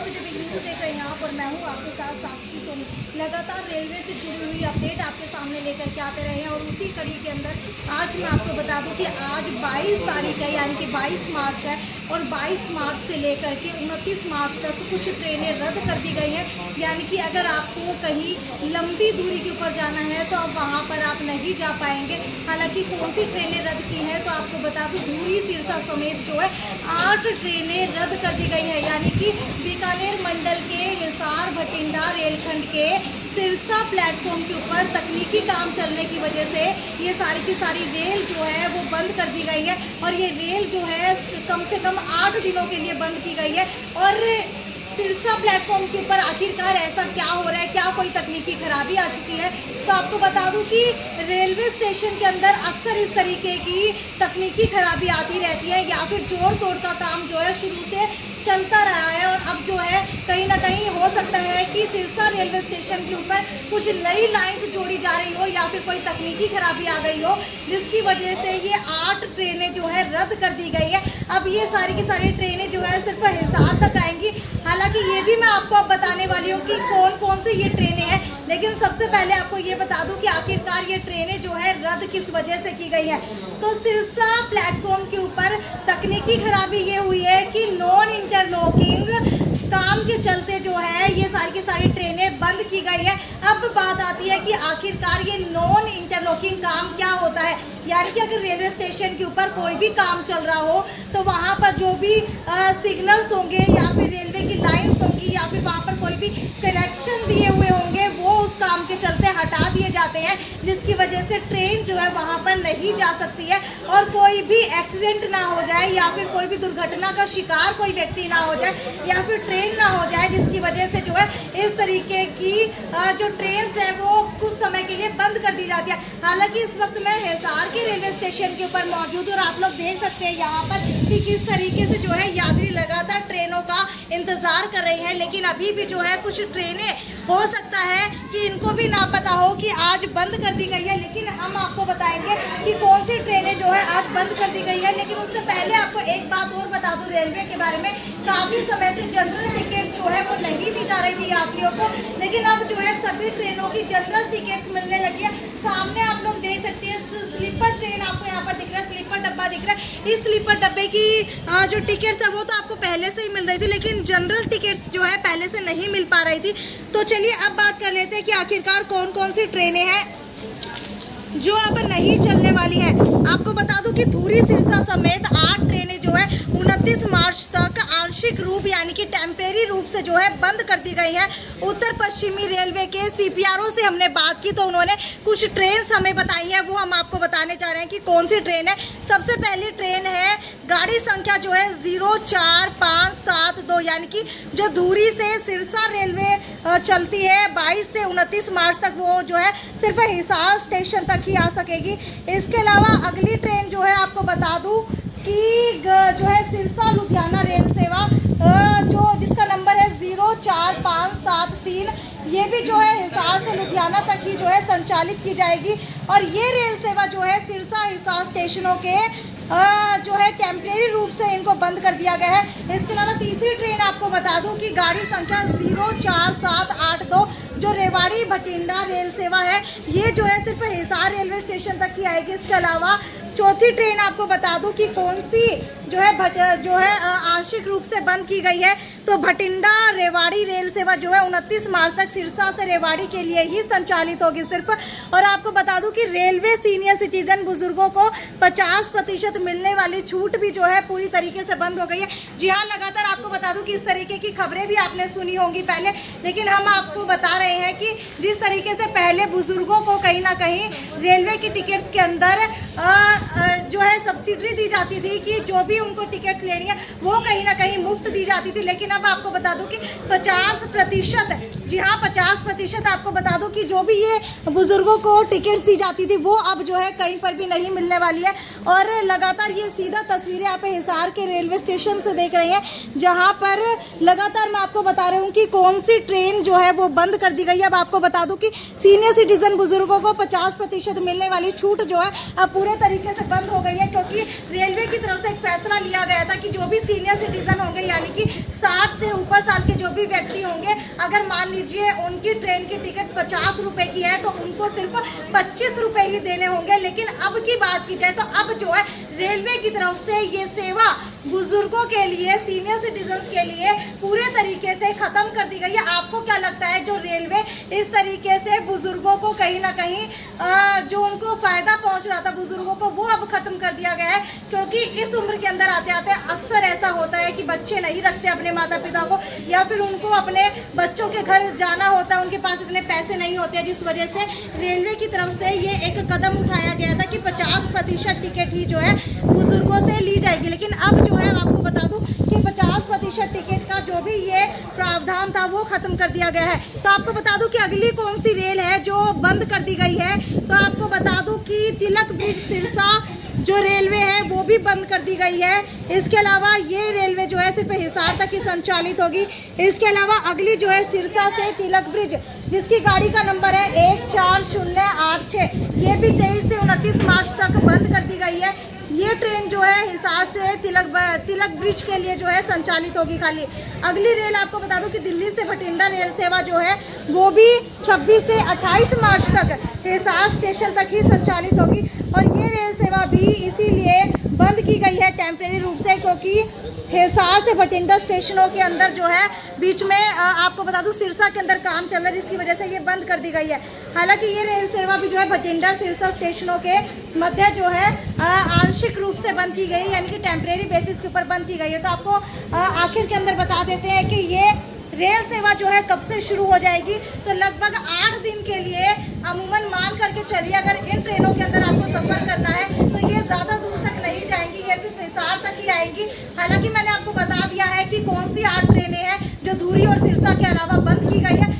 Positive news देख रहे हैं आप और मैं हूँ आपके साथ साक्षी सोनी। लगातार रेलवे से जुड़ी हुई अपडेट आपके सामने लेकर के आते रहे हैं और उसी कड़ी के अंदर आज मैं आपको बता दूं कि आज 22 तारीख है, यानी कि 22 मार्च है और 22 मार्च से लेकर के 29 मार्च तक कुछ ट्रेनें रद्द कर दी गई हैं। यानी कि अगर आपको कहीं लंबी दूरी के ऊपर जाना है तो अब वहाँ पर आप नहीं जा पाएंगे। हालांकि कौन सी ट्रेनें रद्द की हैं तो आपको बता दूं धुरी सिरसा समेत जो है 8 ट्रेनें रद्द कर दी गई है। यानी कि बीकानेर मंडल के हिसार भटिंडा रेलखंड के सिरसा प्लेटफॉर्म के ऊपर तकनीकी काम चलने की वजह से ये सारी की सारी रेल जो है वो बंद कर दी गई है और ये रेल जो है कम से कम 8 दिनों के लिए बंद की गई है। और सिरसा प्लेटफॉर्म के ऊपर आखिरकार ऐसा क्या हो रहा है, क्या कोई तकनीकी खराबी आ चुकी है? तो आपको बता दूं कि रेलवे स्टेशन के अंदर अक्सर इस तरीके की तकनीकी खराबी आती रहती है या फिर जोड़ तोड़ का काम जो है शुरू से चलता रहा है। और अब जो है कहीं ना कहीं हो सकता है कि सिरसा रेलवे स्टेशन के ऊपर कुछ नई लाइन्स जोड़ी जा रही हो या फिर कोई तकनीकी खराबी आ गई हो जिसकी वजह से ये 8 ट्रेनें जो है रद्द कर दी गई है। अब ये सारी की सारी ट्रेनें जो है सिर्फ हिसार तक आएंगी। हालांकि ये भी मैं आपको अब बताने वाली हूँ कि कौन कौन सी ये ट्रेनें हैं, लेकिन सबसे पहले आपको ये बता दूं कि आखिरकार ये ट्रेनें जो है रद्द किस वजह से की गई है। तो सिरसा प्लेटफॉर्म के ऊपर तकनीकी खराबी ये हुई है कि नॉन इंटरलॉकिंग काम के चलते जो है ये सारी की सारी ट्रेनें बंद की गई है। अब बात आती है कि आखिरकार ये नॉन इंटरलॉकिंग काम क्या होता है। यानी कि अगर रेलवे स्टेशन के ऊपर कोई भी काम चल रहा हो तो वहाँ पर जो भी सिग्नल्स होंगे या फिर रेलवे की लाइन्स होंगी या फिर वहाँ पर कोई भी कनेक्शन दिए हुए होंगे वो उस काम के चलते हटा दिए जाते हैं, जिसकी वजह से ट्रेन जो है वहाँ पर नहीं जा सकती है और कोई भी एक्सीडेंट ना हो जाए या फिर कोई भी दुर्घटना का शिकार कोई व्यक्ति ना हो जाए या फिर ट्रेन ना हो जाए, जिसकी वजह से जो है इस तरीके की जो ट्रेन है वो कुछ समय के लिए बंद कर दी जाती है। हालांकि इस वक्त मैं हिसार के रेलवे स्टेशन के ऊपर मौजूद और आप लोग देख सकते हैं यहाँ पर कि किस तरीके से जो है यात्री लगातार ट्रेनों का इंतजार कर रहे हैं। लेकिन अभी भी जो है कुछ ट्रेनें हो सकता है कि इनको भी ना पता हो कि आज बंद कर दी गई है, लेकिन हम आपको बताएंगे कि कौन सी ट्रेनें जो है आज बंद कर दी गई है। लेकिन उससे पहले आपको एक बात और बता दूं रेलवे के बारे में, काफ़ी समय से जनरल टिकट्स जो है वो नहीं दी जा रही थी यात्रियों को, लेकिन अब जो है सभी ट्रेनों की जनरल टिकट्स मिलने लगी है। सामने आप लोग देख सकते हैं स्लीपर ट्रेन आपको यहाँ पर दिख रहा है, स्लीपर डब्बा दिख रहा है। इस स्लीपर डब्बे की जो टिकट्स है वो तो आपको पहले से ही मिल रही थी, लेकिन जनरल टिकट्स जो है पहले से नहीं मिल पा रही थी। तो चलिए अब बात कर लेते हैं कि आखिरकार कौन कौन सी ट्रेनें हैं जो अब नहीं चलने वाली हैं। आपको बता दूं कि धुरी सिरसा समेत 8 ट्रेनें जो है 29 मार्च तक आंशिक रूप यानी कि टेम्परेरी रूप से जो है बंद कर दी गई है। उत्तर पश्चिमी रेलवे के CPRO से हमने बात की तो उन्होंने कुछ ट्रेन हमें बताई है, वो हम आपको बताने जा रहे हैं कि कौन सी ट्रेन है। सबसे पहली ट्रेन है गाड़ी संख्या जो है 04572, यानी कि जो धुरी से सिरसा रेलवे चलती है 22 से 29 मार्च तक, वो जो है सिर्फ हिसार स्टेशन तक ही आ सकेगी। इसके अलावा अगली ट्रेन जो है आपको बता दूं कि जो है सिरसा लुधियाना रेल सेवा जो जिसका नंबर है 04573, ये भी जो है हिसार से लुधियाना तक ही जो है संचालित की जाएगी। और ये रेल सेवा जो है सिरसा हिसार स्टेशनों के जो है टेम्परेरी रूप से इनको बंद कर दिया गया है। इसके अलावा तीसरी ट्रेन आपको बता दूं कि गाड़ी संख्या 04782 जो रेवाड़ी भटिंडा रेल सेवा है, ये जो है सिर्फ हिसार रेलवे स्टेशन तक ही आएगी। इसके अलावा चौथी ट्रेन आपको बता दूं कि कौन सी जो है आंशिक रूप से बंद की गई है, तो भटिंडा रेवाड़ी रेल सेवा जो है 29 मार्च तक सिरसा से रेवाड़ी के लिए ही संचालित होगी सिर्फ। और आपको बता दूं कि रेलवे सीनियर सिटीजन बुजुर्गों को 50% मिलने वाली छूट भी जो है पूरी तरीके से बंद हो गई है। जी हाँ, लगातार आपको बता दूं कि इस तरीके की खबरें भी आपने सुनी होंगी पहले, लेकिन हम आपको बता रहे हैं कि जिस तरीके से पहले बुजुर्गों को कहीं ना कहीं रेलवे की टिकट्स के अंदर जो है सब्सिडी दी जाती थी कि जो भी उनको टिकट्स लेनी है वो कहीं ना कहीं मुफ्त दी जाती थी, लेकिन अब आपको बता दूं कि 50%, जी हाँ 50% आपको बता दूं कि जो भी ये बुजुर्गों को टिकट्स दी जाती थी वो अब जो है कहीं पर भी नहीं मिलने वाली है। और लगातार ये सीधा तस्वीरें आप हिसार के रेलवे स्टेशन से देख रहे हैं, जहाँ पर लगातार मैं आपको बता रही हूँ कि कौन सी ट्रेन जो है वो बंद कर दी गई है। अब आपको बता दूं कि सीनियर सिटीजन बुजुर्गों को 50% मिलने वाली छूट जो है अब पूरे तरीके से बंद हो गई है, क्योंकि रेलवे की तरफ से एक फैसला लिया गया था कि जो भी सीनियर सिटीजन होंगे यानी कि 60 से ऊपर साल के जो भी व्यक्ति होंगे, अगर मान लीजिए उनकी ट्रेन की टिकट 50 रुपए की है तो उनको सिर्फ 25 रुपए ही देने होंगे। लेकिन अब की बात की जाए तो अब जो है रेलवे की तरफ से ये सेवा बुजुर्गों के लिए, सीनियर सिटीजन्स के लिए पूरे तरीके से खत्म कर दी गई है। आपको क्या लगता है जो रेलवे इस तरीके से बुजुर्गों को कहीं ना कहीं जो उनको फायदा पहुंच रहा था बुजुर्गों को, वो अब खत्म कर दिया गया है? क्योंकि इस उम्र के अंदर आते आते अक्सर ऐसा होता है कि बच्चे नहीं रखते अपने माता पिता को, या फिर उनको अपने बच्चों के घर जाना होता है, उनके पास इतने पैसे नहीं होते, जिस वजह से रेलवे की तरफ से ये एक कदम उठाया गया था कि 50% टिकट ही जो है बुजुर्गों से ली जाएगी। लेकिन अब जो है आपको बता दूं कि 50% टिकट का जो भी ये प्रावधान था वो खत्म कर दिया गया है। तो आपको बता दूं कि अगली कौन सी रेल है जो बंद कर दी गई है, तो आपको बता दूं कि तिलक ब्रिज सिरसा जो रेलवे है वो भी बंद कर दी गई है। इसके अलावा ये रेलवे जो है सिर्फ हिसार तक ही संचालित होगी। इसके अलावा अगली जो है सिरसा से तिलक ब्रिज, जिसकी गाड़ी का नंबर है 14086, ये भी 23 से 29 मार्च तक बंद कर दी गई है। ये ट्रेन जो है हिसार से तिलक ब्रिज के लिए जो है संचालित होगी खाली। अगली रेल आपको बता दूं कि दिल्ली से भटिंडा रेल सेवा जो है वो भी 26 से 28 मार्च तक हिसार स्टेशन तक ही संचालित होगी। और ये रेल सेवा भी इसीलिए बंद की गई है टेम्परेरी रूप से, क्योंकि हिसार से भटिंडा स्टेशनों के अंदर जो है बीच में आपको बता दूं सिरसा के अंदर काम चल रहा है, जिसकी वजह से ये बंद कर दी गई है। हालांकि ये रेल सेवा भी जो है भटिंडा सिरसा स्टेशनों के मध्य जो है आंशिक रूप से बंद की गई, यानी कि टेम्परेरी बेसिस के ऊपर बंद की गई है। तो आपको आखिर के अंदर बता देते हैं कि ये रेल सेवा जो है कब से शुरू हो जाएगी। तो लगभग 8 दिन के लिए अमूमन मान करके चलिए, अगर इन ट्रेनों के अंदर आपको सफर करना है तो ये ज़्यादा दूर तक नहीं जाएंगी, ये सिर्फ हिसार तक ही आएंगी। हालांकि मैंने आपको बता दिया है कि कौन सी 8 ट्रेनें हैं जो धुरी और सिरसा के अलावा बंद की गई है।